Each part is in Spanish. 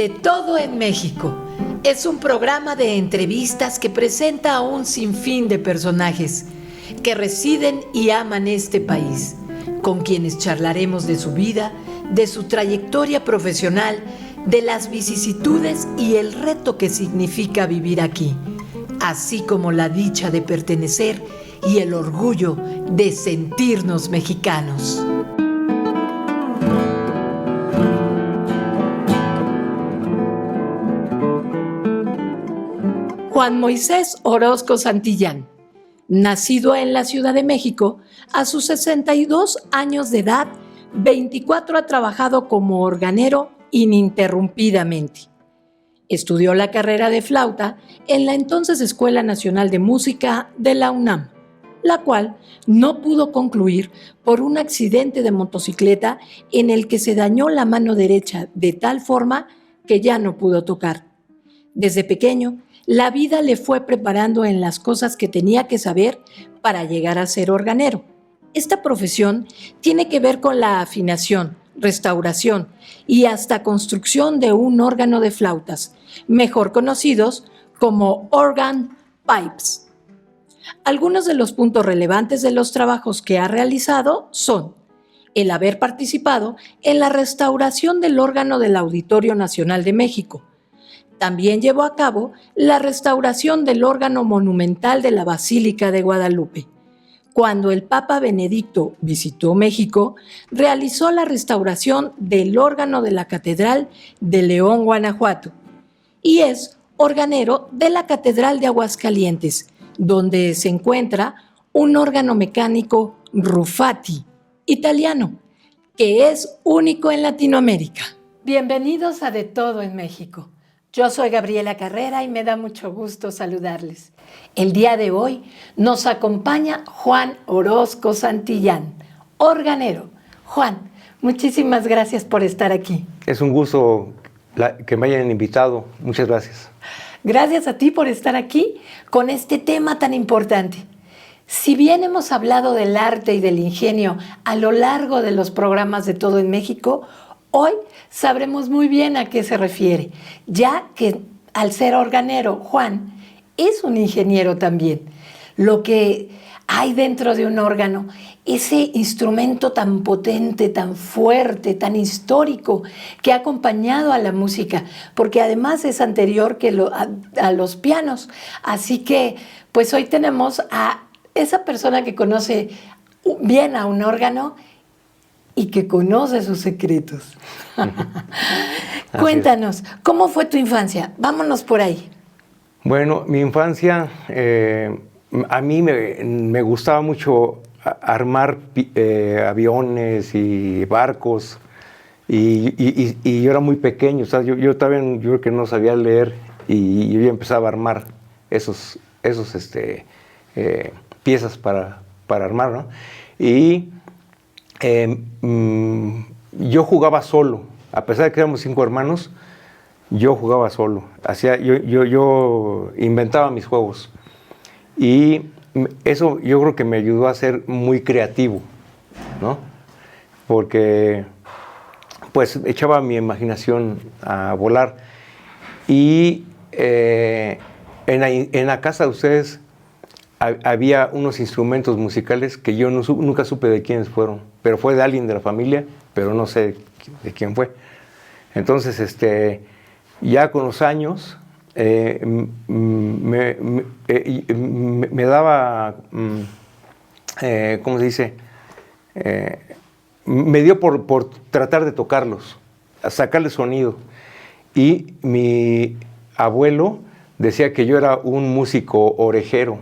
De todo en México es un programa de entrevistas que presenta a un sinfín de personajes que residen y aman este país, con quienes charlaremos de su vida, de su trayectoria profesional, de las vicisitudes y el reto que significa vivir aquí, así como la dicha de pertenecer y el orgullo de sentirnos mexicanos. Juan Moisés Orozco Santillán, nacido en la Ciudad de México, a sus 62 años de edad, 24 ha trabajado como organero ininterrumpidamente. Estudió la carrera de flauta en la entonces Escuela Nacional de Música de la UNAM, la cual no pudo concluir por un accidente de motocicleta en el que se dañó la mano derecha de tal forma que ya no pudo tocar. Desde pequeño, la vida le fue preparando en las cosas que tenía que saber para llegar a ser organero. Esta profesión tiene que ver con la afinación, restauración y hasta construcción de un órgano de flautas, mejor conocidos como organ pipes. Algunos de los puntos relevantes de los trabajos que ha realizado son el haber participado en la restauración del órgano del Auditorio Nacional de México. También llevó a cabo la restauración del órgano monumental de la Basílica de Guadalupe. Cuando el Papa Benedicto visitó México, realizó la restauración del órgano de la Catedral de León, Guanajuato. Y es organero de la Catedral de Aguascalientes, donde se encuentra un órgano mecánico Rufati, italiano, que es único en Latinoamérica. Bienvenidos a De Todo en México. Yo soy Gabriela Carrera y me da mucho gusto saludarles. El día de hoy nos acompaña Juan Orozco Santillán, organero. Juan, muchísimas gracias por estar aquí. Es un gusto que me hayan invitado. Muchas gracias. Gracias a ti por estar aquí con este tema tan importante. Si bien hemos hablado del arte y del ingenio a lo largo de los programas de Todo en México, hoy sabremos muy bien a qué se refiere, ya que al ser organero, Juan es un ingeniero también. Lo que hay dentro de un órgano, ese instrumento tan potente, tan fuerte, tan histórico, que ha acompañado a la música, porque además es anterior que a los pianos. Así que, pues hoy tenemos a esa persona que conoce bien a un órgano y que conoce sus secretos. Cuéntanos, ¿cómo fue tu infancia? Vámonos por ahí. Bueno, mi infancia, a mí me gustaba mucho armar aviones y barcos, y yo era muy pequeño, o sea, yo creo que no sabía leer, y yo ya empezaba a armar esos piezas para armar, ¿no? Y yo jugaba solo, a pesar de que éramos 5 hermanos, yo jugaba solo, yo inventaba mis juegos, y eso yo creo que me ayudó a ser muy creativo, ¿no? Porque pues echaba mi imaginación a volar. Y en la casa de ustedes había unos instrumentos musicales que yo nunca supe de quiénes fueron, pero fue de alguien de la familia, pero no sé de quién fue. Entonces, ya con los años, me daba, ¿cómo se dice? Me dio por tratar de tocarlos, a sacarle sonido. Y mi abuelo decía que yo era un músico orejero,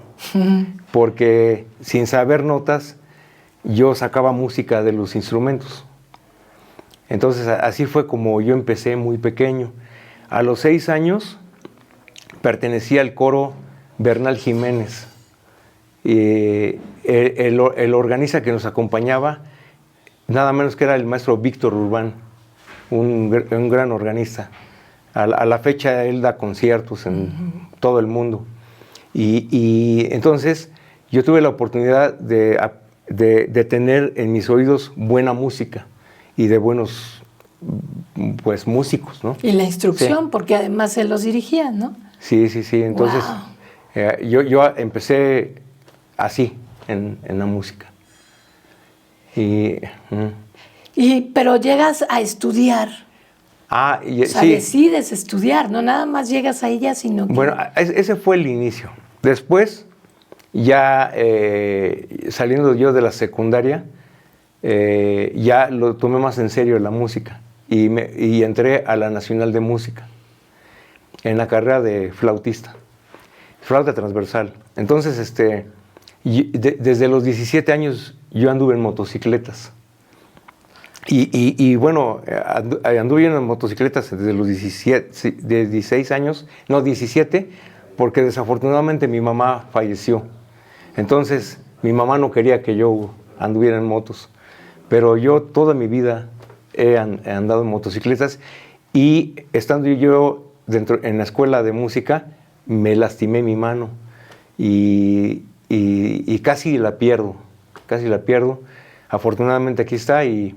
porque sin saber notas, yo sacaba música de los instrumentos. Entonces, así fue como yo empecé muy pequeño. A los 6 años, pertenecía al coro Bernal Jiménez. El organista que nos acompañaba, nada menos que era el maestro Víctor Urbán, un gran organista. A la fecha él da conciertos en todo el mundo. Y entonces yo tuve la oportunidad de tener en mis oídos buena música y de buenos pues músicos, ¿no? Y la instrucción, Sí. porque además se los dirigía, ¿no? Sí, sí, sí. Entonces, Wow. yo empecé así, en la música. Y, Pero llegas a estudiar, o sea, sí, decides estudiar, no nada más llegas a ella, sino que... bueno, ese fue el inicio. Después, ya saliendo yo de la secundaria, ya lo tomé más en serio la música y entré a la Nacional de Música en la carrera de flautista, flauta transversal. Entonces, desde los 17 años yo anduve en motocicletas. Y bueno, anduve en motocicletas desde los 16 años, no, 17, porque desafortunadamente mi mamá falleció. Entonces, mi mamá no quería que yo anduviera en motos, pero yo toda mi vida he andado en motocicletas y estando yo en la escuela de música, me lastimé mi mano y casi la pierdo, casi la pierdo. Afortunadamente aquí está y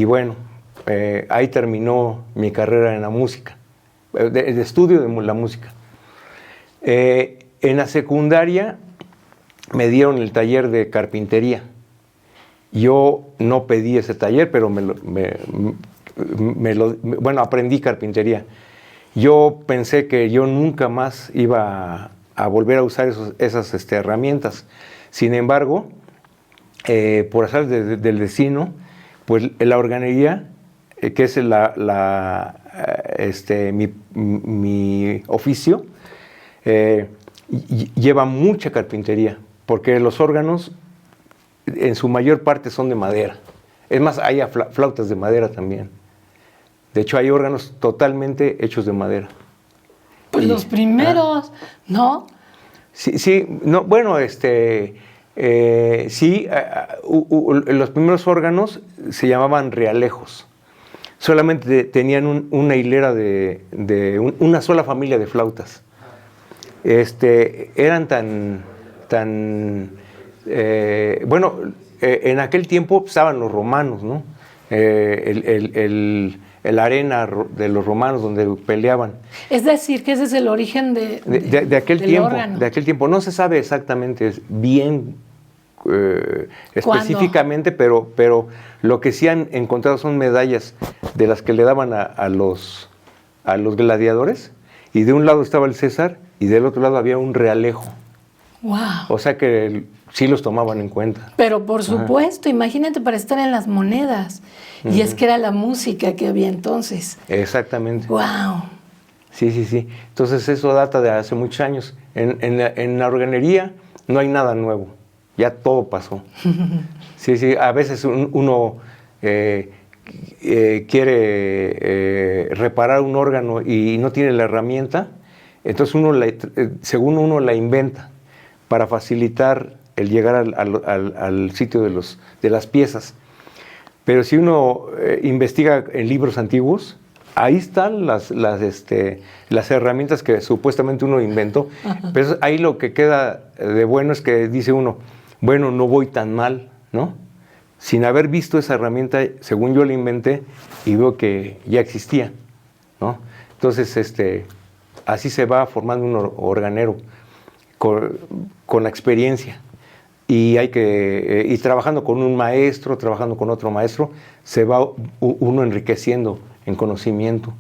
bueno, ahí terminó mi carrera en la música, de estudio de la música. En la secundaria me dieron el taller de carpintería. Yo no pedí ese taller, pero bueno, aprendí carpintería. Yo pensé que yo nunca más iba a volver a usar esas herramientas. Sin embargo, por azar del destino, pues la organería, que es mi oficio, lleva mucha carpintería, porque los órganos en su mayor parte son de madera. Es más, hay flautas de madera también. De hecho, hay órganos totalmente hechos de madera. Pues los primeros, ¿no? Sí, sí, no, bueno, sí, los primeros órganos se llamaban realejos. Solamente tenían una hilera una sola familia de flautas. Eran bueno, en aquel tiempo estaban los romanos, ¿no? La arena de los romanos donde peleaban. Es decir, que ese es el origen de aquel del tiempo, órgano. de aquel tiempo. No se sabe exactamente bien específicamente, pero lo que sí han encontrado son medallas de las que le daban a los gladiadores, y de un lado estaba el César y del otro lado había un realejo. Wow. O sea que sí los tomaban en cuenta. Pero por supuesto, imagínate para estar en las monedas. Y es que era la música que había entonces. Exactamente. Wow. Sí, sí, sí. Entonces eso data de hace muchos años. En la organería no hay nada nuevo. Ya todo pasó. Sí, sí. A veces uno quiere reparar un órgano y no tiene la herramienta. Entonces según uno la inventa para facilitar el llegar al sitio de las piezas. Pero si uno investiga en libros antiguos, ahí están las herramientas que supuestamente uno inventó. Pero ahí lo que queda de bueno es que dice uno, bueno, no voy tan mal, ¿no? Sin haber visto esa herramienta, según yo la inventé, y veo que ya existía, ¿no? Entonces, así se va formando un organero con la experiencia. Y y trabajando con un maestro, trabajando con otro maestro, se va uno enriqueciendo en conocimiento.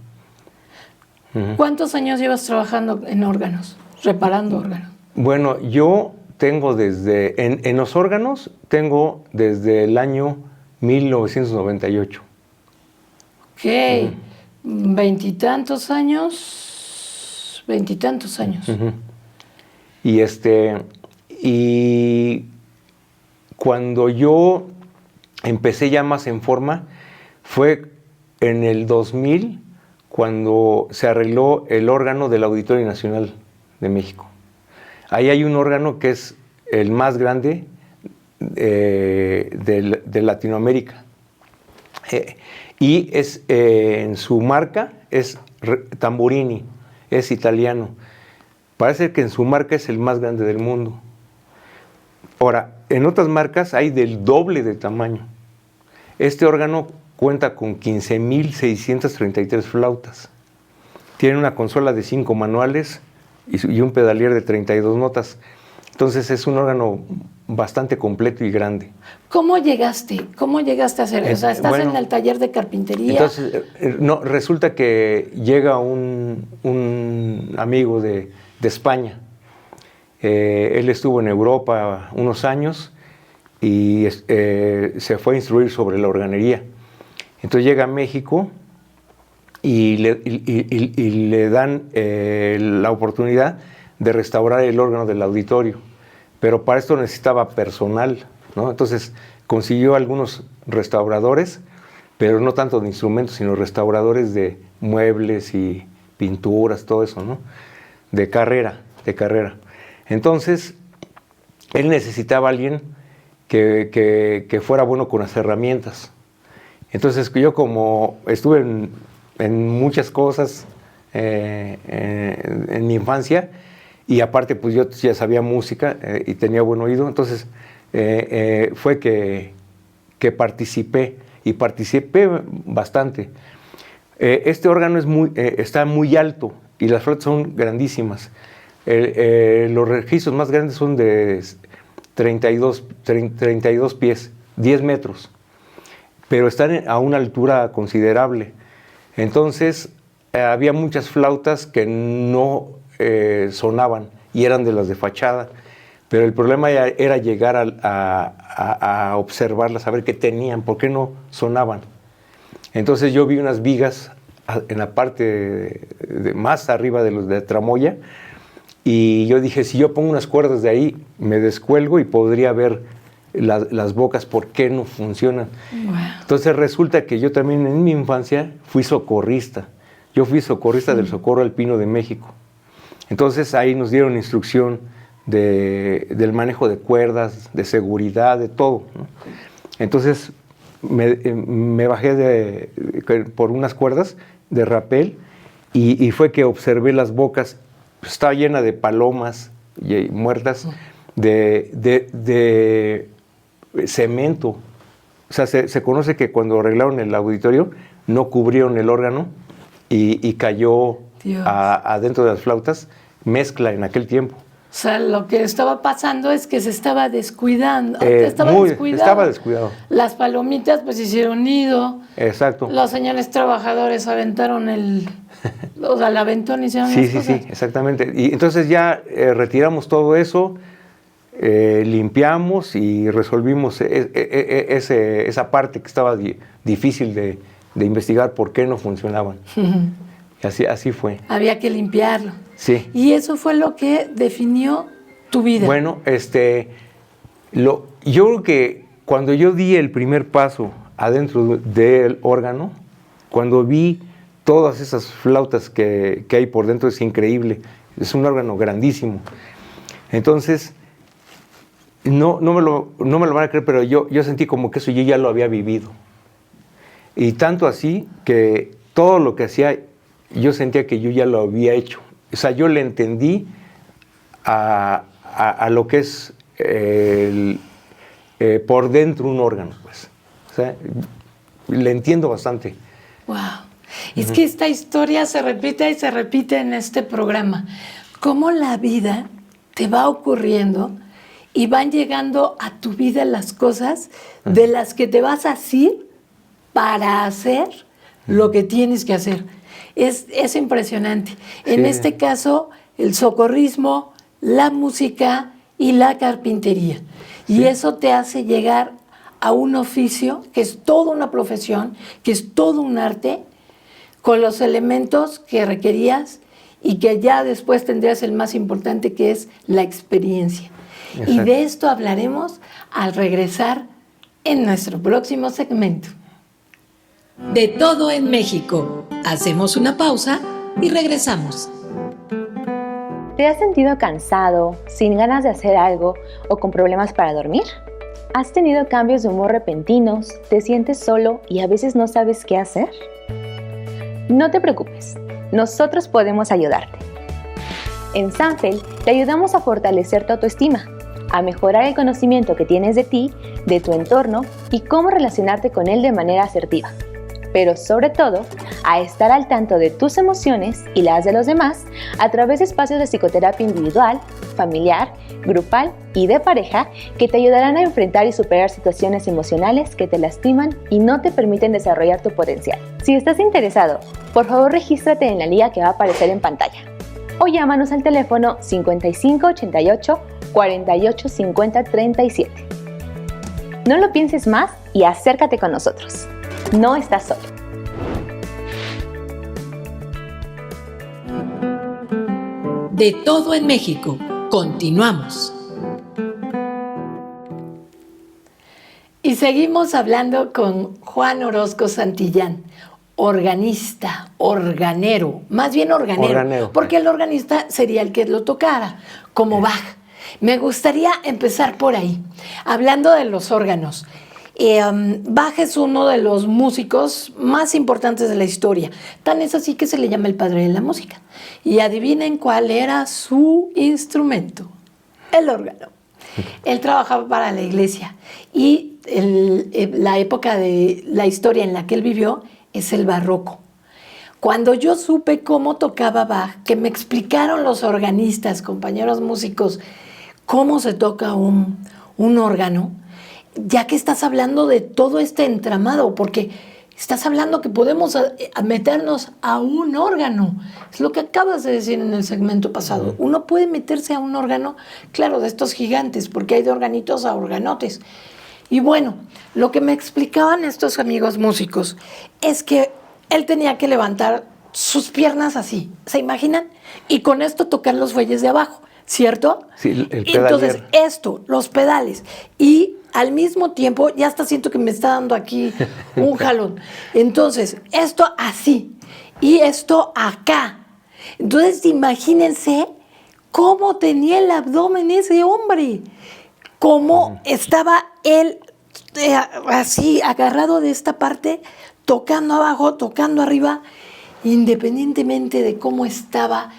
¿Cuántos años llevas trabajando en órganos, reparando órganos? Bueno, yo tengo en los órganos, tengo desde el año 1998. Ok, veintitantos años. Y cuando yo empecé ya más en forma, fue en el 2000, cuando se arregló el órgano del Auditorio Nacional de México. Ahí hay un órgano que es el más grande de Latinoamérica. Y en su marca es Tamburini, es italiano. Parece que en su marca es el más grande del mundo. Ahora, en otras marcas hay del doble de tamaño. Este órgano cuenta con 15,633 flautas. Tiene una consola de 5 manuales y un pedalier de 32 notas. Entonces es un órgano bastante completo y grande. ¿Cómo llegaste? ¿Cómo llegaste a hacer eso? O sea, ¿estás en el taller de carpintería? Entonces, no, resulta que llega un amigo de España. Él estuvo en Europa unos años y se fue a instruir sobre la organería. Entonces llega a México y le dan la oportunidad de restaurar el órgano del auditorio, pero para esto necesitaba personal, ¿no? Entonces consiguió algunos restauradores, pero no tanto de instrumentos, sino restauradores de muebles y pinturas, todo eso, ¿no? De carrera. Entonces él necesitaba a alguien que fuera bueno con las herramientas. Entonces yo, como estuve en muchas cosas en mi infancia, y aparte pues yo ya sabía música y tenía buen oído, entonces fue que participé bastante. Este órgano está muy alto y las flautas son grandísimas. Los registros más grandes son de 32 pies, 10 metros, pero están a una altura considerable. Entonces había muchas flautas que no sonaban y eran de las de fachada, pero el problema era llegar a observarlas, a ver qué tenían, por qué no sonaban. Entonces yo vi unas vigas en la parte más arriba de tramoya, y yo dije, si yo pongo unas cuerdas de ahí, me descuelgo y podría ver las bocas, por qué no funcionan. Wow. Entonces resulta que yo también en mi infancia fui socorrista. Yo fui socorrista del Socorro Alpino de México. Entonces ahí nos dieron instrucción del manejo de cuerdas, de seguridad, de todo, ¿no? Entonces me bajé por unas cuerdas de rapel y fue que observé las bocas. Estaba llena de palomas muertas, de cemento. O sea, se conoce que cuando arreglaron el auditorio no cubrieron el órgano y cayó adentro de las flautas mezcla en aquel tiempo. O sea, lo que estaba pasando es que se estaba descuidando. Estaba descuidado. Las palomitas pues hicieron nido. Exacto. Los señores trabajadores aventaron el aventón y hicieron las cosas. Sí, exactamente. Y entonces ya retiramos todo eso, limpiamos y resolvimos esa parte que estaba difícil de investigar por qué no funcionaban. Así fue. Había que limpiarlo. Sí. Y eso fue lo que definió tu vida. Bueno, yo creo que cuando yo di el primer paso adentro del órgano, cuando vi todas esas flautas que hay por dentro, es increíble. Es un órgano grandísimo. Entonces, no me lo van a creer, pero yo sentí como que eso yo ya lo había vivido. Y tanto así que todo lo que hacía, yo sentía que yo ya lo había hecho. O sea, yo le entendí a lo que es por dentro un órgano, pues. O sea, le entiendo bastante. Wow. Es que esta historia se repite y se repite en este programa. Cómo la vida te va ocurriendo y van llegando a tu vida las cosas de las que te vas a asir para hacer lo que tienes que hacer. Es impresionante. Sí. En este caso, el socorrismo, la música y la carpintería. Sí. Y eso te hace llegar a un oficio que es toda una profesión, que es todo un arte, con los elementos que requerías y que ya después tendrías el más importante, que es la experiencia. Exacto. Y de esto hablaremos al regresar en nuestro próximo segmento. De todo en México. Hacemos una pausa y regresamos. ¿Te has sentido cansado, sin ganas de hacer algo o con problemas para dormir? ¿Has tenido cambios de humor repentinos, te sientes solo y a veces no sabes qué hacer? No te preocupes, nosotros podemos ayudarte. En Sanfel te ayudamos a fortalecer tu autoestima, a mejorar el conocimiento que tienes de ti, de tu entorno y cómo relacionarte con él de manera asertiva. pero sobre todo a estar al tanto de tus emociones y las de los demás a través de espacios de psicoterapia individual, familiar, grupal y de pareja que te ayudarán a enfrentar y superar situaciones emocionales que te lastiman y no te permiten desarrollar tu potencial. Si estás interesado, por favor regístrate en la liga que va a aparecer en pantalla o llámanos al teléfono 5588 48 50 37. No lo pienses más y acércate con nosotros. No estás solo. De todo en México. Continuamos. Y seguimos hablando con Juan Orozco Santillán, organista, organero, más bien organero, porque el organista sería el que lo tocara, como Bach. Me gustaría empezar por ahí, hablando de los órganos. Bach es uno de los músicos más importantes de la historia. Tan es así que se le llama el padre de la música. Y adivinen cuál era su instrumento, el órgano. Él trabajaba para la iglesia y la época de la historia en la que él vivió es el barroco. Cuando yo supe cómo tocaba Bach, que me explicaron los organistas, compañeros músicos, cómo se toca un órgano, ya que estás hablando de todo este entramado, porque estás hablando que podemos meternos a un órgano. Es lo que acabas de decir en el segmento pasado. Uno puede meterse a un órgano, claro, de estos gigantes, porque hay de organitos a organotes. Y bueno, lo que me explicaban estos amigos músicos es que él tenía que levantar sus piernas así, ¿se imaginan? Y con esto tocar los fuelles de abajo, ¿cierto? Sí, el pedalier. Entonces, esto, los pedales. Y al mismo tiempo, ya hasta siento que me está dando aquí un jalón. Entonces, esto así y esto acá. Entonces, imagínense cómo tenía el abdomen ese hombre. Cómo estaba él así agarrado de esta parte, tocando abajo, tocando arriba, independientemente de cómo estaba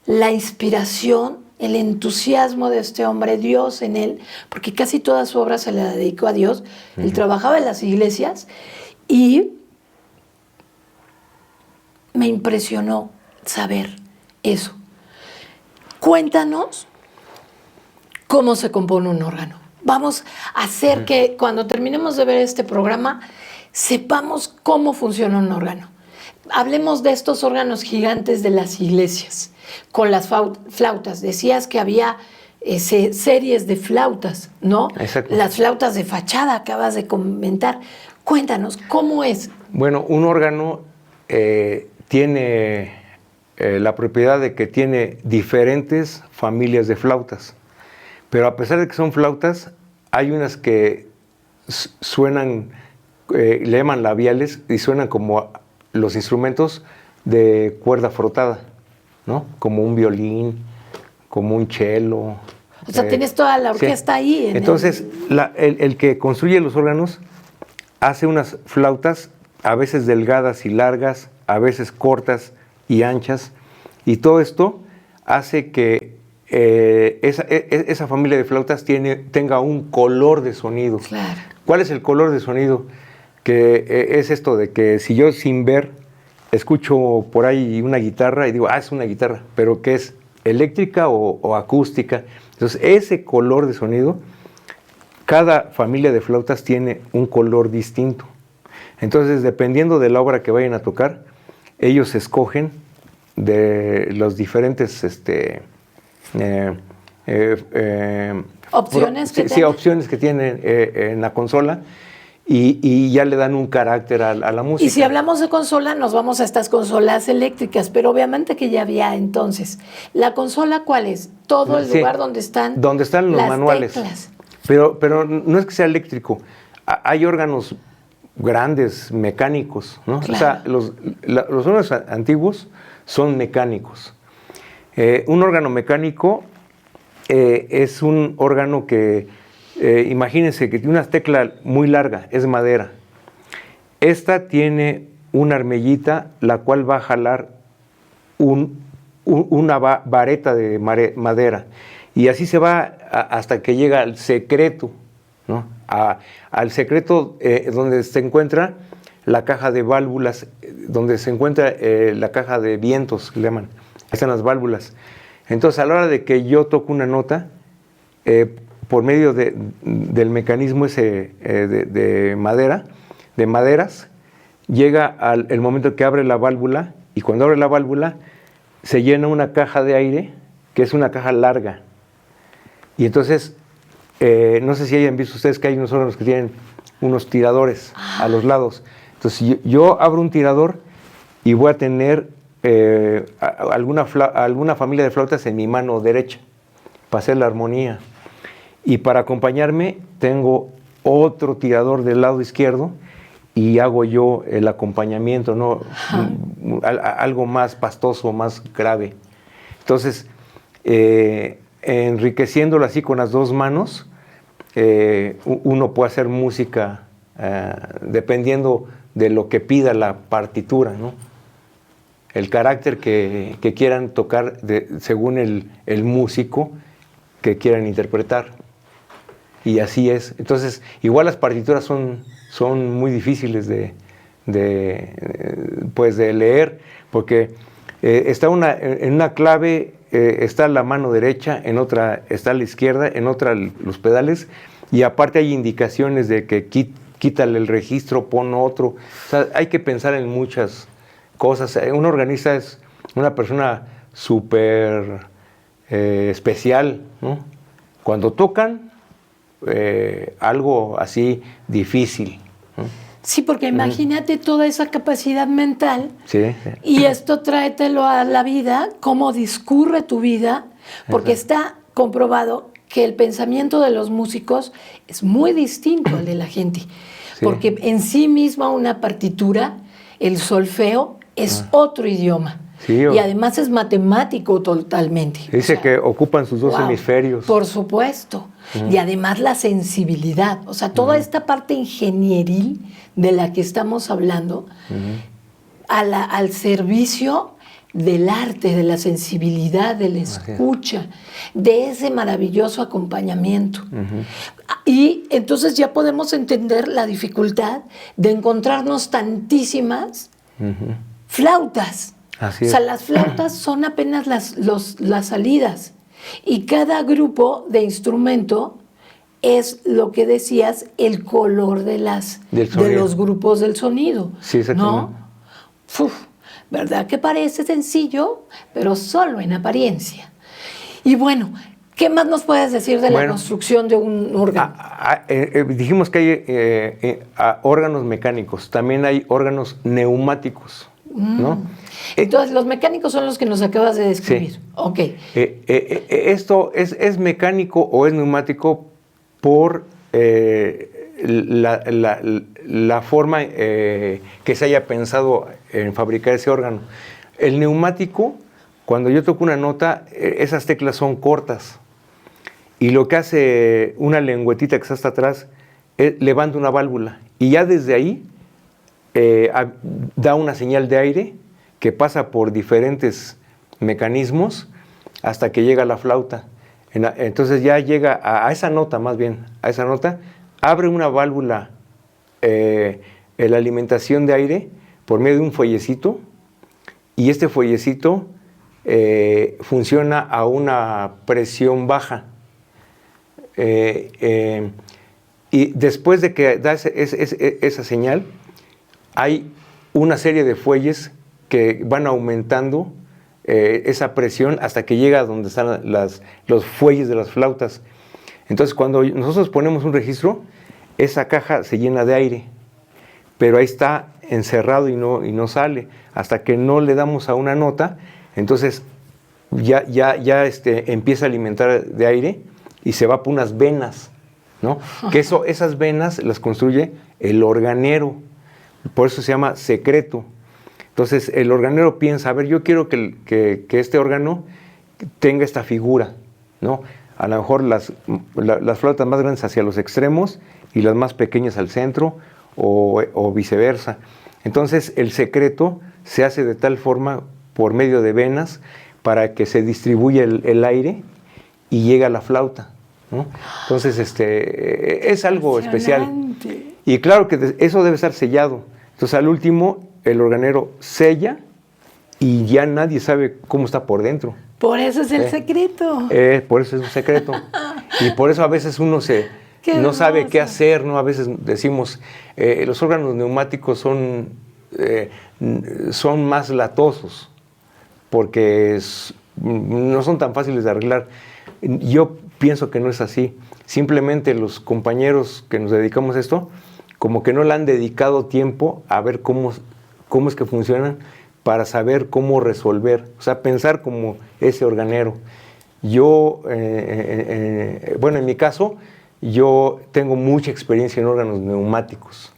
la inspiración, el entusiasmo de este hombre, Dios en él, porque casi toda su obra se la dedicó a Dios. Él trabajaba en las iglesias y me impresionó saber eso. Cuéntanos cómo se compone un órgano. Vamos a hacer que cuando terminemos de ver este programa sepamos cómo funciona un órgano. Hablemos de estos órganos gigantes de las iglesias, con las flautas. Decías que había series de flautas, ¿no? Exacto. Las flautas de fachada, acabas de comentar. Cuéntanos, ¿cómo es? Bueno, un órgano tiene la propiedad de que tiene diferentes familias de flautas. Pero a pesar de que son flautas, hay unas que suenan, le llaman labiales y suenan como los instrumentos de cuerda frotada, ¿no? Como un violín, como un cello. O sea, tienes toda la orquesta ahí. Entonces, el que construye los órganos hace unas flautas a veces delgadas y largas, a veces cortas y anchas, y todo esto hace que esa familia de flautas tenga un color de sonido. Claro. ¿Cuál es el color de sonido? Que es esto de que si yo sin ver escucho por ahí una guitarra y digo, es una guitarra, pero ¿qué es? ¿Eléctrica o acústica? Entonces, ese color de sonido, cada familia de flautas tiene un color distinto. Entonces, dependiendo de la obra que vayan a tocar, ellos escogen de los diferentes opciones opciones que tienen en la consola y ya le dan un carácter a la música. Y si hablamos de consola, nos vamos a estas consolas eléctricas, pero obviamente que ya había entonces. ¿La consola cuál es? Todo el lugar donde están los las manuales. teclas. Pero no es que sea eléctrico. Hay órganos grandes, mecánicos, ¿no? Claro. O sea, los órganos antiguos son mecánicos. Un órgano mecánico es un órgano que, imagínense que tiene una tecla muy larga, es madera. Esta tiene una armellita, la cual va a jalar una vareta de madera. Y así se va hasta que llega al secreto, ¿no? Al secreto donde se encuentra la caja de válvulas, donde se encuentra la caja de vientos, que le llaman. Ahí están las válvulas. Entonces, a la hora de que yo toco una nota, por medio del mecanismo ese de maderas, llega el momento que abre la válvula, y cuando abre la válvula, se llena una caja de aire, que es una caja larga. Y entonces, no sé si hayan visto ustedes que hay unos órganos que tienen unos tiradores a los lados. Entonces, yo abro un tirador y voy a tener alguna familia de flautas en mi mano derecha para hacer la armonía. Y para acompañarme tengo otro tirador del lado izquierdo y hago yo el acompañamiento, ¿no? Algo más pastoso, más grave. Entonces, enriqueciéndolo así con las dos manos, uno puede hacer música dependiendo de lo que pida la partitura, ¿no? El carácter que quieran tocar según el músico que quieran interpretar. Y así es. Entonces, igual las partituras son muy difíciles de leer, porque está en una clave está la mano derecha, en otra está la izquierda, en otra los pedales, y aparte hay indicaciones de que quítale el registro, pon otro. O sea, hay que pensar en muchas cosas. Un organista es una persona súper especial, ¿no? Cuando tocan algo así difícil, ¿no? Sí, porque imagínate toda esa capacidad mental, sí. Y esto tráetelo a la vida, cómo discurre tu vida, porque está comprobado que el pensamiento de los músicos es muy distinto al de la gente, sí. Porque en sí misma una partitura, el solfeo, es otro idioma. Sí, y además es matemático totalmente. Dice que ocupan sus dos hemisferios. Por supuesto. Y además la sensibilidad. O sea, toda esta parte ingenieril de la que estamos hablando, al servicio del arte, de la sensibilidad, de la escucha, de ese maravilloso acompañamiento. Y entonces ya podemos entender la dificultad de encontrarnos tantísimas flautas. Así o sea, las flautas son apenas las salidas. Y cada grupo de instrumento es lo que decías, el color de los grupos del sonido. Sí, exactamente. ¿No? ¿Verdad que parece sencillo? Pero solo en apariencia. Y bueno, ¿qué más nos puedes decir de la construcción de un órgano? Dijimos que hay órganos mecánicos, también hay órganos neumáticos, ¿no? Entonces, los mecánicos son los que nos acabas de describir. Sí. Ok. Esto es mecánico o es neumático por la forma que se haya pensado en fabricar ese órgano. El neumático, cuando yo toco una nota, esas teclas son cortas. Y lo que hace una lengüetita que está hasta atrás, levanta una válvula. Y ya desde ahí da una señal de aire que pasa por diferentes mecanismos hasta que llega a la flauta. Entonces ya llega a esa nota, más bien, a esa nota, abre una válvula, la alimentación de aire por medio de un fuellecito, y este fuellecito funciona a una presión baja. Y después de que da esa señal, hay una serie de fuelles que van aumentando esa presión hasta que llega a donde están los fuelles de las flautas. Entonces, cuando nosotros ponemos un registro, esa caja se llena de aire, pero ahí está encerrado y no sale. Hasta que no le damos a una nota, entonces ya empieza a alimentar de aire y se va por unas venas, ¿no? Que esas venas las construye el organero, por eso se llama secreto. Entonces el organero piensa, a ver, yo quiero que este órgano tenga esta figura, ¿no? A lo mejor las flautas más grandes hacia los extremos y las más pequeñas al centro, o viceversa. Entonces el secreto se hace de tal forma por medio de venas para que se distribuya el aire y llega a la flauta, ¿no? Entonces es algo especial. Y claro que eso debe estar sellado. Entonces al último el organero sella y ya nadie sabe cómo está por dentro. Por eso es el secreto. Por eso es un secreto. Y por eso a veces uno no sabe qué hacer, ¿no? A veces decimos, los órganos neumáticos son más latosos, porque no son tan fáciles de arreglar. Yo pienso que no es así. Simplemente los compañeros que nos dedicamos a esto, como que no le han dedicado tiempo a ver cómo es que funcionan, para saber cómo resolver, o sea, pensar como ese organero. Yo, bueno, en mi caso, yo tengo mucha experiencia en órganos neumáticos.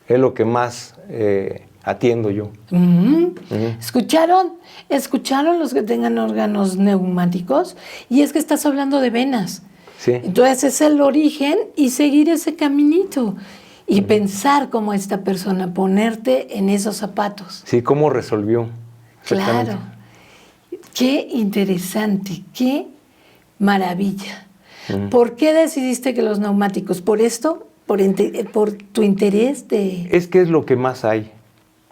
Es lo que más atiendo yo. ¿Escucharon los que tengan órganos neumáticos? Y es que estás hablando de venas. Sí. Entonces es el origen y seguir ese caminito. Y pensar como esta persona, ponerte en esos zapatos. Sí, cómo resolvió. Claro. Qué interesante, qué maravilla. ¿Por qué decidiste que los neumáticos? ¿Por esto? ¿Por tu interés de...? Es que es lo que más hay.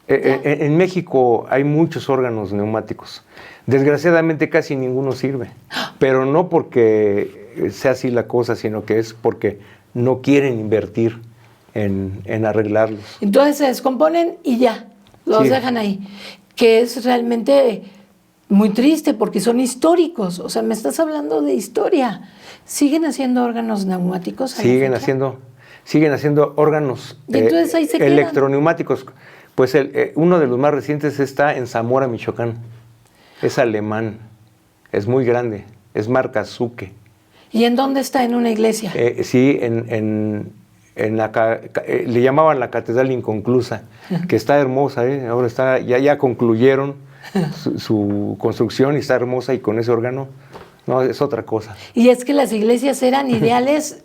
En México hay muchos órganos neumáticos. Desgraciadamente casi ninguno sirve. Pero no porque sea así la cosa, sino que es porque no quieren invertir en arreglarlos. Entonces se descomponen y ya, los dejan ahí. Que es realmente muy triste porque son históricos. O sea, me estás hablando de historia. ¿Siguen haciendo órganos neumáticos? Siguen haciendo órganos y entonces ahí se electroneumáticos. Pues uno de los más recientes está en Zamora, Michoacán. Es alemán, es muy grande, es marca Zuke. ¿Y en dónde está? ¿En una iglesia? Sí, le llamaban la Catedral Inconclusa, que está hermosa, ahora ya concluyeron su construcción y está hermosa, y con ese órgano, no, es otra cosa. Y es que las iglesias eran ideales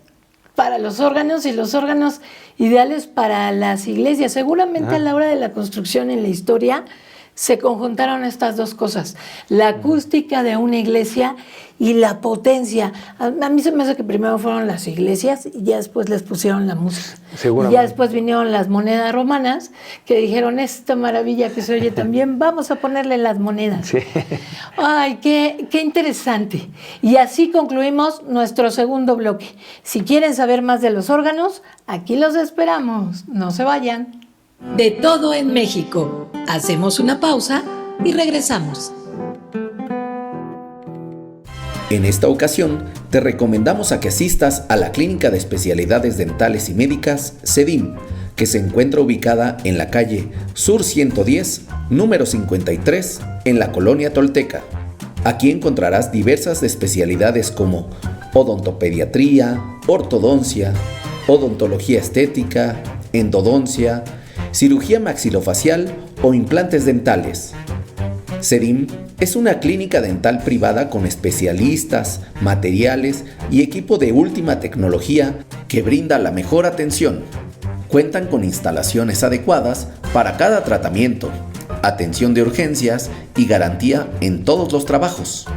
para los órganos y los órganos ideales para las iglesias. Seguramente a la hora de la construcción en la historia se conjuntaron estas dos cosas, la acústica de una iglesia y la potencia. A mí se me hace que primero fueron las iglesias y ya después les pusieron la música. Seguramente. Y ya después vinieron las monedas romanas que dijeron, esta maravilla que se oye también, vamos a ponerle las monedas. Sí. Ay, qué interesante. Y así concluimos nuestro segundo bloque. Si quieren saber más de los órganos, aquí los esperamos. No se vayan. De todo en México. Hacemos una pausa y regresamos. En esta ocasión, te recomendamos a que asistas a la Clínica de Especialidades Dentales y Médicas, CEDIM, que se encuentra ubicada en la calle Sur 110, número 53, en la colonia Tolteca. Aquí encontrarás diversas especialidades como odontopediatría, ortodoncia, odontología estética, endodoncia, cirugía maxilofacial o implantes dentales. CEDIM es una clínica dental privada con especialistas, materiales y equipo de última tecnología que brinda la mejor atención. Cuentan con instalaciones adecuadas para cada tratamiento, atención de urgencias y garantía en todos los trabajos.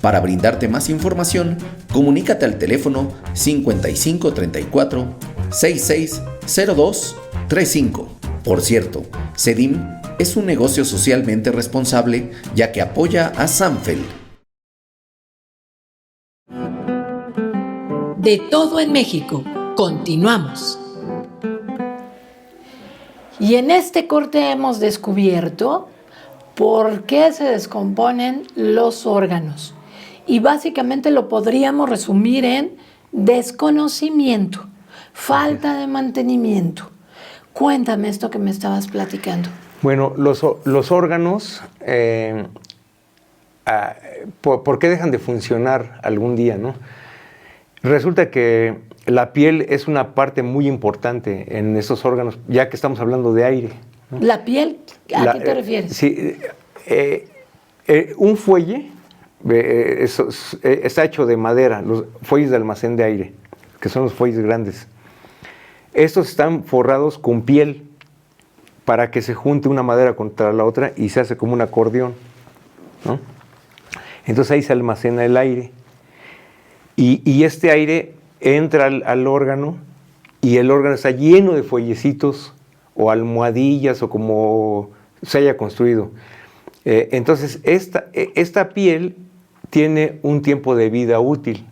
Para brindarte más información, comunícate al teléfono 5534 6602 35. Por cierto, CEDIM es un negocio socialmente responsable, ya que apoya a Sanfel. De todo en México. Continuamos. Y en este corte hemos descubierto por qué se descomponen los órganos. Y básicamente lo podríamos resumir en desconocimiento, falta de mantenimiento. Cuéntame esto que me estabas platicando. Bueno, los órganos, ¿por qué dejan de funcionar algún día, no? Resulta que la piel es una parte muy importante en estos órganos, ya que estamos hablando de aire, ¿no? ¿La piel? ¿A qué te refieres? Sí, un fuelle está hecho de madera, los fuelles de almacén de aire, que son los fuelles grandes. Estos están forrados con piel para que se junte una madera contra la otra y se hace como un acordeón, ¿no? Entonces ahí se almacena el aire. Y este aire entra al órgano y el órgano está lleno de fuellecitos o almohadillas o como se haya construido. Entonces, esta piel tiene un tiempo de vida útil.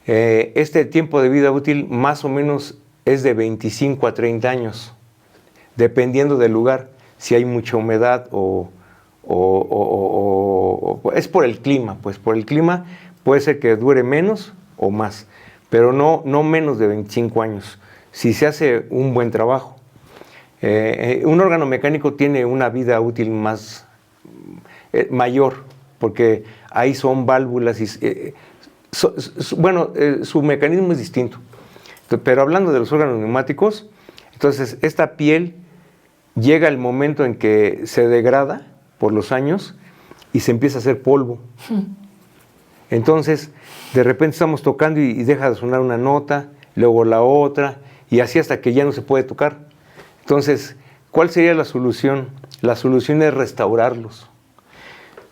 Este tiempo de vida útil más o menos es de 25 a 30 años, dependiendo del lugar, si hay mucha humedad o es por el clima, pues por el clima puede ser que dure menos o más, pero no menos de 25 años, si se hace un buen trabajo. Un órgano mecánico tiene una vida útil mayor, porque ahí son válvulas y su mecanismo es distinto. Pero hablando de los órganos neumáticos, entonces esta piel llega el momento en que se degrada por los años y se empieza a hacer polvo. Entonces, de repente estamos tocando y deja de sonar una nota, luego la otra, y así hasta que ya no se puede tocar. Entonces, ¿cuál sería la solución? La solución es restaurarlos.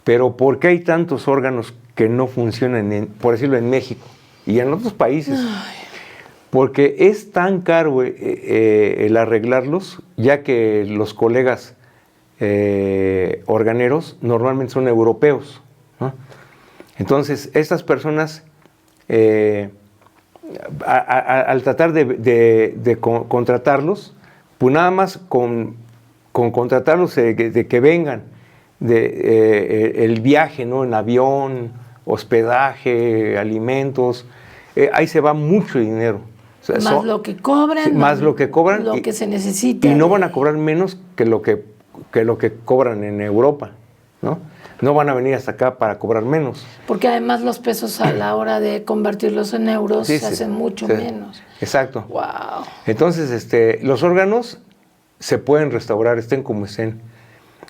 Pero ¿por qué hay tantos órganos que no funcionan, por decirlo, en México y en otros países? Porque es tan caro el arreglarlos, ya que los colegas organeros normalmente son europeos, ¿no? Entonces, estas personas, al tratar de contratarlos, pues nada más con contratarlos de que vengan, el viaje, ¿no? En avión, hospedaje, alimentos, ahí se va mucho dinero. O sea, más lo que cobran. Sí, más lo que cobran. Lo que se necesita. Y no van a cobrar menos que lo que cobran en Europa, ¿no? No van a venir hasta acá para cobrar menos. Porque además los pesos a la hora de convertirlos en euros se hacen mucho menos. Exacto. Wow. Entonces, los órganos se pueden restaurar, estén como estén.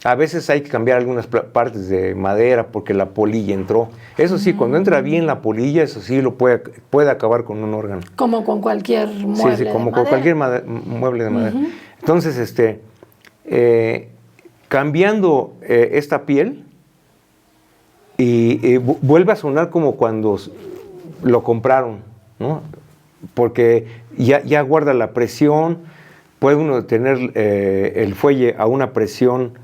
A veces hay que cambiar algunas partes de madera porque la polilla entró. Eso sí, cuando entra bien la polilla, eso sí lo puede acabar con un órgano. Como con cualquier mueble sí, como de con madera. cualquier mueble de madera. Entonces, cambiando esta piel y vuelve a sonar como cuando lo compraron, ¿no? Porque ya guarda la presión, puede uno tener el fuelle a una presión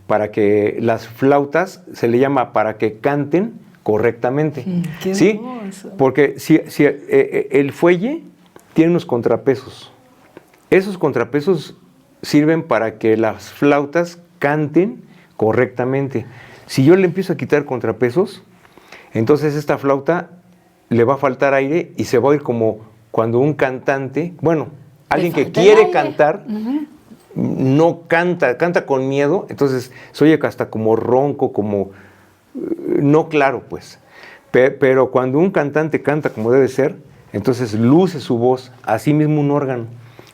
para que las flautas, se le llama para que canten correctamente. Qué ¿sí? hermoso. Porque si el fuelle tiene unos contrapesos. Esos contrapesos sirven para que las flautas canten correctamente. Si yo le empiezo a quitar contrapesos, entonces esta flauta le va a faltar aire y se va a oír como cuando un cantante, alguien que quiere cantar, no canta con miedo, entonces se oye hasta como ronco, como no claro, pues. Pero cuando un cantante canta como debe ser, entonces luce su voz, así mismo un órgano.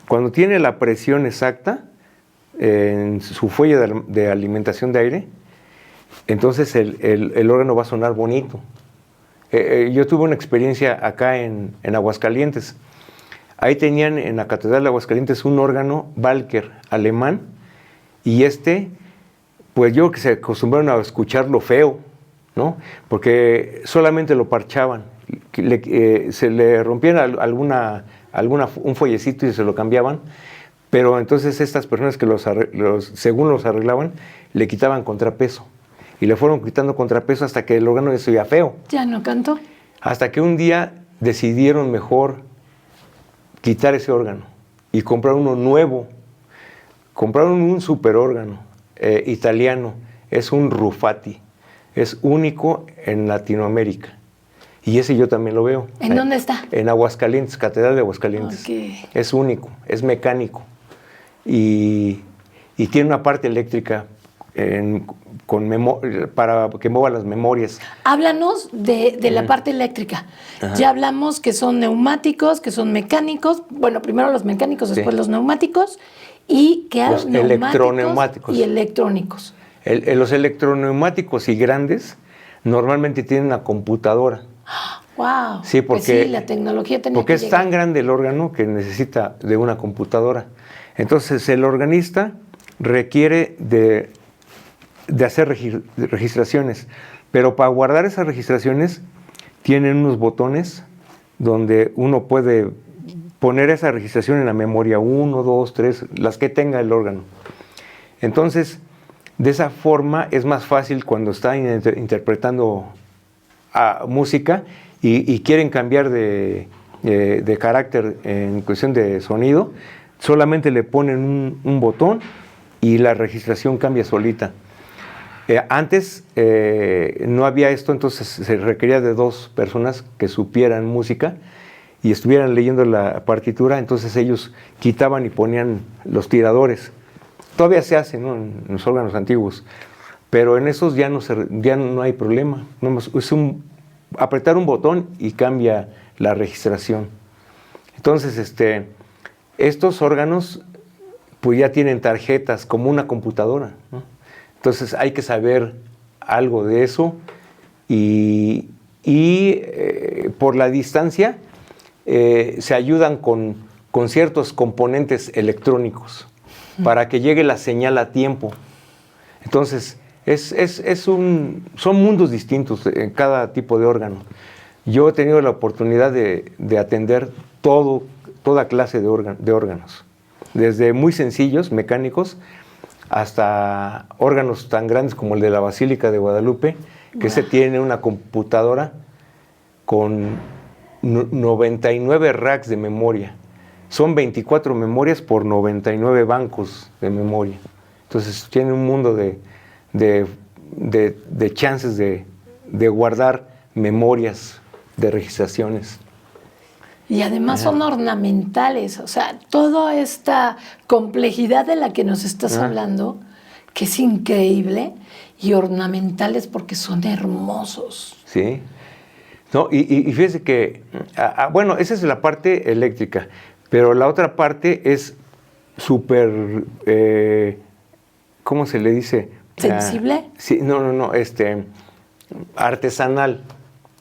Cuando tiene la presión exacta en su fuelle de alimentación de aire, entonces el órgano va a sonar bonito. Yo tuve una experiencia acá en Aguascalientes. Ahí tenían en la Catedral de Aguascalientes un órgano Walker alemán, y pues yo creo que se acostumbraron a escucharlo feo, ¿no? Porque solamente lo parchaban, se le rompían un follecito y se lo cambiaban, pero entonces estas personas que según los arreglaban, le quitaban contrapeso, y le fueron quitando contrapeso hasta que el órgano ya se oía feo. ¿Ya no cantó? Hasta que un día decidieron mejor quitar ese órgano y comprar uno nuevo. Compraron un super órgano italiano, es un Rufati, es único en Latinoamérica, y ese yo también lo veo. ¿En dónde está? En Aguascalientes, Catedral de Aguascalientes. Okay. Es único, es mecánico y tiene una parte eléctrica para que mueva las memorias. Háblanos de la parte eléctrica. Ajá. Ya hablamos que son neumáticos, que son mecánicos. Bueno, primero los mecánicos, después los neumáticos. Y que los electroneumáticos y electrónicos. Los electroneumáticos y grandes normalmente tienen una computadora. ¡Wow! Sí, porque pues sí, la tecnología tenía porque que es llegar. tan grande el órgano que necesita de una computadora. Entonces el organista requiere de hacer registraciones, pero para guardar esas registraciones tienen unos botones donde uno puede poner esa registración en la memoria 1, 2, 3, las que tenga el órgano. Entonces, de esa forma es más fácil cuando está interpretando música y quieren cambiar de carácter en cuestión de sonido, solamente le ponen un botón y la registración cambia solita. Antes no había esto, entonces se requería de 2 personas que supieran música y estuvieran leyendo la partitura, entonces ellos quitaban y ponían los tiradores. Todavía se hace, ¿no?, en los órganos antiguos, pero en esos ya no hay problema. Es apretar un botón y cambia la registración. Entonces, estos órganos pues ya tienen tarjetas como una computadora, ¿no? Entonces hay que saber algo de eso y por la distancia se ayudan con ciertos componentes electrónicos para que llegue la señal a tiempo. Entonces, son mundos distintos en cada tipo de órgano. Yo he tenido la oportunidad de atender toda clase de órganos, desde muy sencillos, mecánicos, hasta órganos tan grandes como el de la Basílica de Guadalupe, que se tiene una computadora con 99 racks de memoria. Son 24 memorias por 99 bancos de memoria. Entonces tiene un mundo de chances de guardar memorias de registraciones. Y además son ornamentales, o sea, toda esta complejidad de la que nos estás hablando, que es increíble, y ornamentales porque son hermosos. Sí. No, y fíjese que, bueno, esa es la parte eléctrica, pero la otra parte es súper, ¿cómo se le dice? ¿Sensible? Sí, no, artesanal,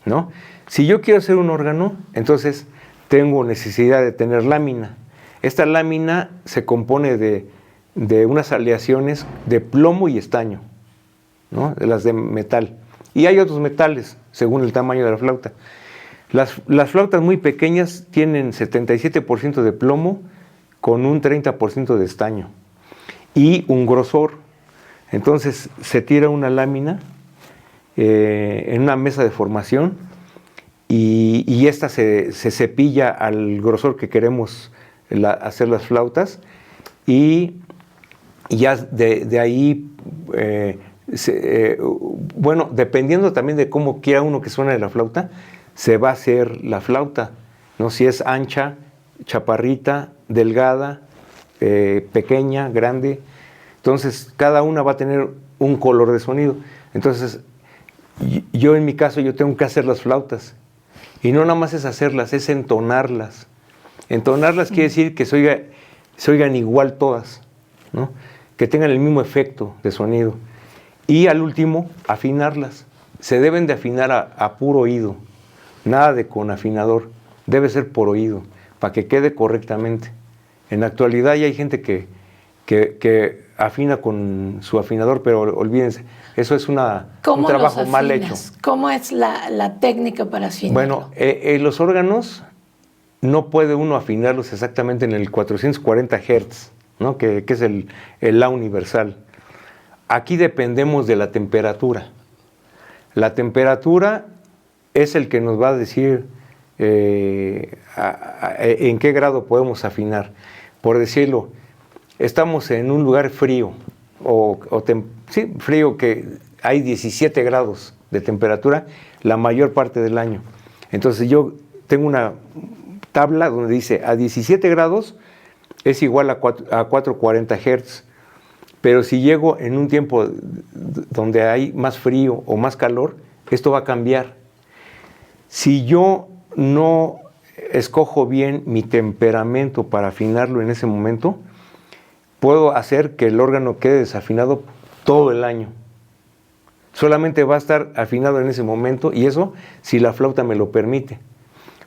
¿no? Si yo quiero hacer un órgano, entonces tengo necesidad de tener lámina. Esta lámina se compone de unas aleaciones de plomo y estaño, ¿no?, de las de metal. Y hay otros metales, según el tamaño de la flauta. Las flautas muy pequeñas tienen 77% de plomo con un 30% de estaño y un grosor. Entonces se tira una lámina en una mesa de formación y esta se cepilla al grosor que queremos hacer las flautas y ya de ahí, bueno, dependiendo también de cómo quiera uno que suene la flauta, se va a hacer la flauta, ¿no? Si es ancha, chaparrita, delgada, pequeña, grande. Entonces, cada una va a tener un color de sonido. Entonces, yo en mi caso, yo tengo que hacer las flautas. Y no nada más es hacerlas, es entonarlas. Entonarlas quiere decir que se oigan igual todas, ¿no? Que tengan el mismo efecto de sonido. Y al último, afinarlas. Se deben de afinar a puro oído. Nada de con afinador. Debe ser por oído, para que quede correctamente. En la actualidad ya hay gente que afina con su afinador, pero olvídense, eso es un trabajo mal hecho. ¿Cómo es la técnica para afinarlo? Bueno, los órganos no puede uno afinarlos exactamente en el 440 Hz, ¿no?, que es el La universal. Aquí dependemos de la temperatura. La temperatura es el que nos va a decir en qué grado podemos afinar. Por decirlo, estamos en un lugar frío, sí, frío, que hay 17 grados de temperatura la mayor parte del año. Entonces yo tengo una tabla donde dice a 17 grados es igual a 440 Hz. Pero si llego en un tiempo donde hay más frío o más calor, esto va a cambiar. Si yo no escojo bien mi temperamento para afinarlo en ese momento, puedo hacer que el órgano quede desafinado todo el año. Solamente va a estar afinado en ese momento, y eso si la flauta me lo permite,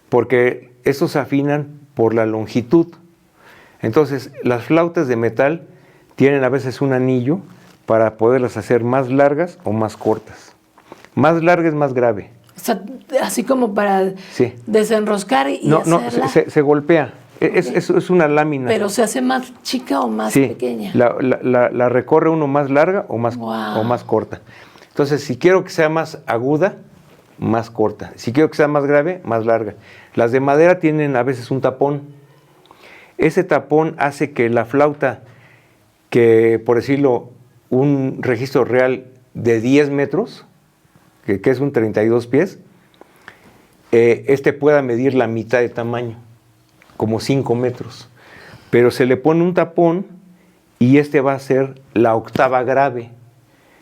porque estos se afinan por la longitud. Entonces, las flautas de metal tienen a veces un anillo para poderlas hacer más largas o más cortas. Más larga es más grave. O sea, así como para desenroscar y no, hacerla. No, se golpea. Es una lámina. ¿Pero se hace más chica o más pequeña? La recorre uno más larga o más corta. Entonces, si quiero que sea más aguda, más corta. Si quiero que sea más grave, más larga. Las de madera tienen a veces un tapón. Ese tapón hace que la flauta, que por decirlo, un registro real de 10 metros, que es un 32 pies, pueda medir la mitad de tamaño, como 5 metros. Pero se le pone un tapón y va a ser la octava grave.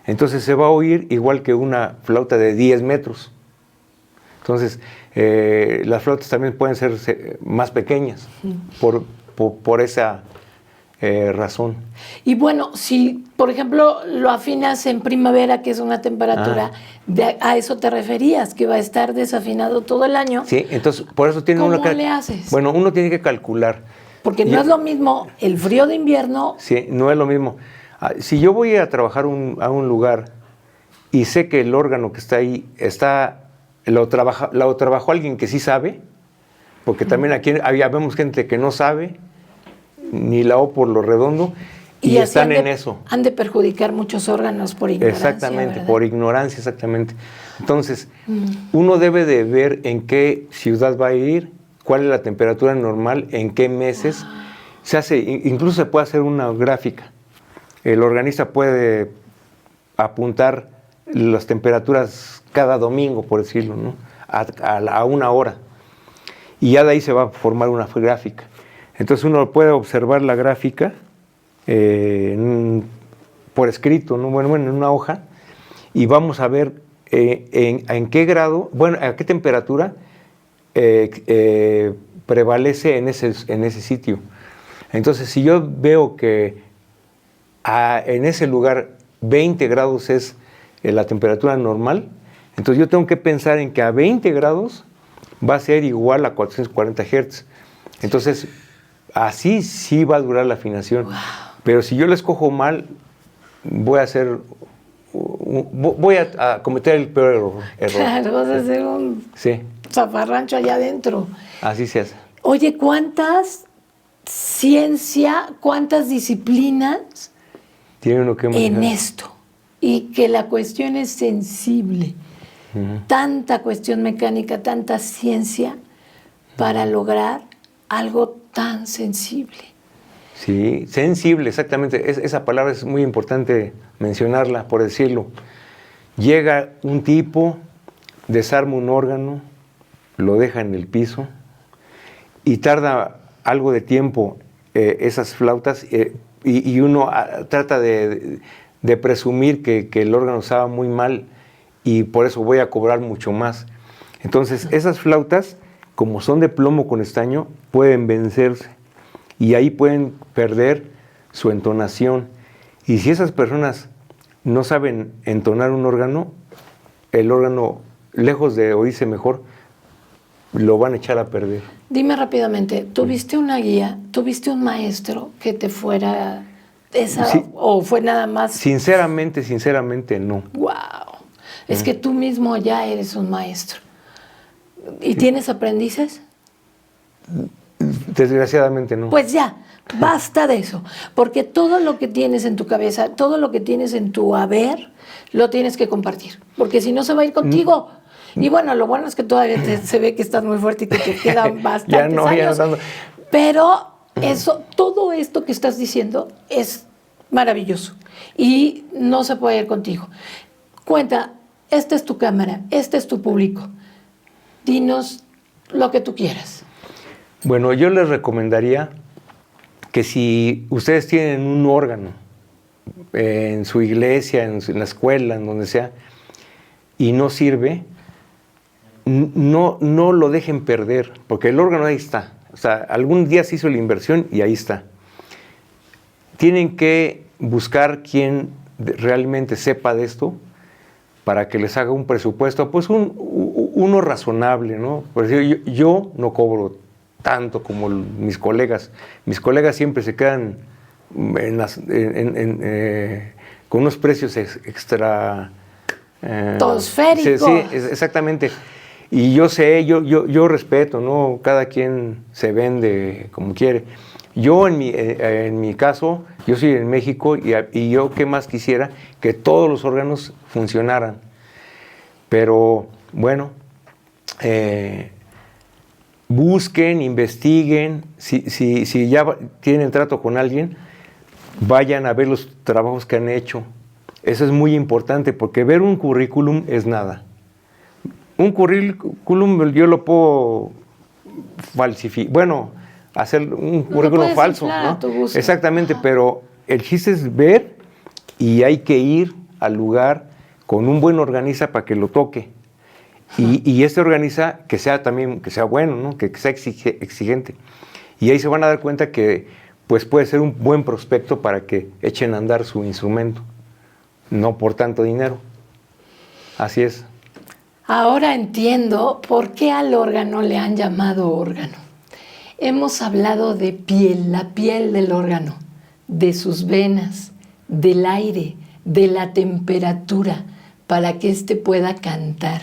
Entonces se va a oír igual que una flauta de 10 metros. Entonces, las flautas también pueden ser más pequeñas por esa razón. Y bueno, si, por ejemplo, lo afinas en primavera, que es una temperatura, a eso te referías, que va a estar desafinado todo el año. Sí, entonces, por eso tiene ¿Cómo le haces? Bueno, uno tiene que calcular. Porque no es lo mismo el frío de invierno. Sí, no es lo mismo. Si yo voy a trabajar a un lugar y sé que el órgano que está ahí lo trabajó alguien que sí sabe, porque también aquí vemos gente que no sabe ni la O por lo redondo y están en eso. Han de perjudicar muchos órganos por ignorancia. Exactamente, ¿verdad? por ignorancia, exactamente. Entonces, uno debe de ver en qué ciudad va a ir, cuál es la temperatura normal, en qué meses. Incluso se puede hacer una gráfica. El organista puede apuntar las temperaturas cada domingo, por decirlo, ¿no? a una hora. Y ya de ahí se va a formar una gráfica. Entonces uno puede observar la gráfica por escrito, ¿no? Bueno, en una hoja, y vamos a ver en qué grado, a qué temperatura prevalece en ese sitio. Entonces, si yo veo que en ese lugar 20 grados es la temperatura normal, entonces yo tengo que pensar en que a 20 grados va a ser igual a 440 Hz. Entonces, así sí va a durar la afinación. Wow. Pero si yo la escojo mal, voy a cometer el peor error. Claro, vas a hacer un zafarrancho allá adentro. Así se hace. Oye, ¿cuántas disciplinas tiene uno que manejar en esto? Y que la cuestión es sensible. Tanta cuestión mecánica, tanta ciencia para lograr algo tan sensible. Sí, sensible, exactamente. Esa palabra es muy importante mencionarla, por decirlo. Llega un tipo, desarma un órgano, lo deja en el piso y tarda algo de tiempo esas flautas y uno trata de presumir que el órgano estaba muy mal y por eso voy a cobrar mucho más. Entonces, esas flautas, como son de plomo con estaño, pueden vencerse y ahí pueden perder su entonación. Y si esas personas no saben entonar un órgano, el órgano, lejos de oírse mejor, lo van a echar a perder. Dime rápidamente, ¿tuviste una guía, tuviste un maestro que te fuera o fue nada más? Sinceramente, no. ¡Wow! Es que tú mismo ya eres un maestro. ¿Y tienes aprendices? Desgraciadamente no. Pues ya, basta de eso. Porque todo lo que tienes en tu cabeza, todo lo que tienes en tu haber, lo tienes que compartir. Porque si no, se va a ir contigo. Y bueno, lo bueno es que todavía se ve que estás muy fuerte y que te quedan bastantes años. Pero todo esto que estás diciendo es maravilloso. Y no se puede ir contigo. Cuenta, esta es tu cámara, este es tu público. Dinos lo que tú quieras. Bueno, yo les recomendaría que si ustedes tienen un órgano en su iglesia, en la escuela, en donde sea, y no sirve, no lo dejen perder, porque el órgano ahí está. O sea, algún día se hizo la inversión y ahí está. Tienen que buscar quien realmente sepa de esto para que les haga un presupuesto, pues uno razonable, ¿no? Por decir, yo no cobro tanto como mis colegas. Mis colegas siempre se quedan con unos precios extra... Tosféricos. Sí, exactamente. Y yo sé, yo respeto, ¿no? Cada quien se vende como quiere. Yo en mi caso, yo soy en México y yo qué más quisiera que todos los órganos funcionaran. Pero bueno, busquen, investiguen, si ya tienen trato con alguien, vayan a ver los trabajos que han hecho. Eso es muy importante porque ver un currículum es nada. Un currículum yo lo puedo falsificar, bueno, hacer un currículum falso, ¿no? Exactamente, pero el chiste es ver y hay que ir al lugar con un buen organista para que lo toque. Y este organista que sea bueno, ¿no? Que sea exigente. Y ahí se van a dar cuenta que pues puede ser un buen prospecto para que echen a andar su instrumento, no por tanto dinero. Así es. Ahora entiendo por qué al órgano le han llamado órgano. Hemos hablado de piel, la piel del órgano, de sus venas, del aire, de la temperatura, para que éste pueda cantar.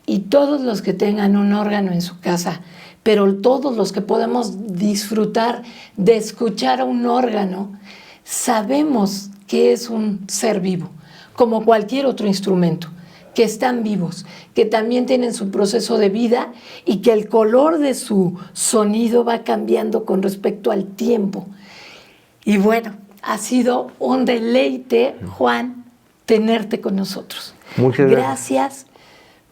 Y todos los que tengan un órgano en su casa, pero todos los que podemos disfrutar de escuchar a un órgano, sabemos que es un ser vivo, como cualquier otro instrumento, que están vivos, que también tienen su proceso de vida y que el color de su sonido va cambiando con respecto al tiempo. Y bueno, ha sido un deleite, Juan, tenerte con nosotros. Muchas gracias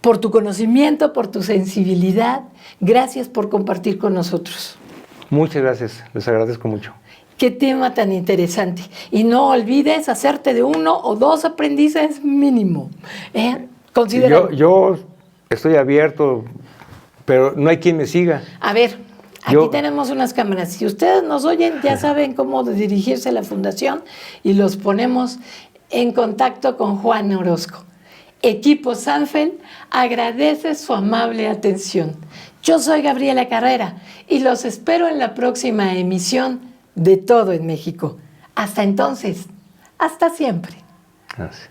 Por tu conocimiento, por tu sensibilidad. Gracias por compartir con nosotros. Muchas gracias, les agradezco mucho. Qué tema tan interesante. Y no olvides hacerte de 1 o 2 aprendices mínimo. Considera. Yo estoy abierto, pero no hay quien me siga. A ver, aquí tenemos unas cámaras. Si ustedes nos oyen, ya saben cómo dirigirse a la fundación y los ponemos en contacto con Juan Orozco. Equipo Sanfel agradece su amable atención. Yo soy Gabriela Carrera y los espero en la próxima emisión de Todo en México. Hasta entonces, hasta siempre. Gracias.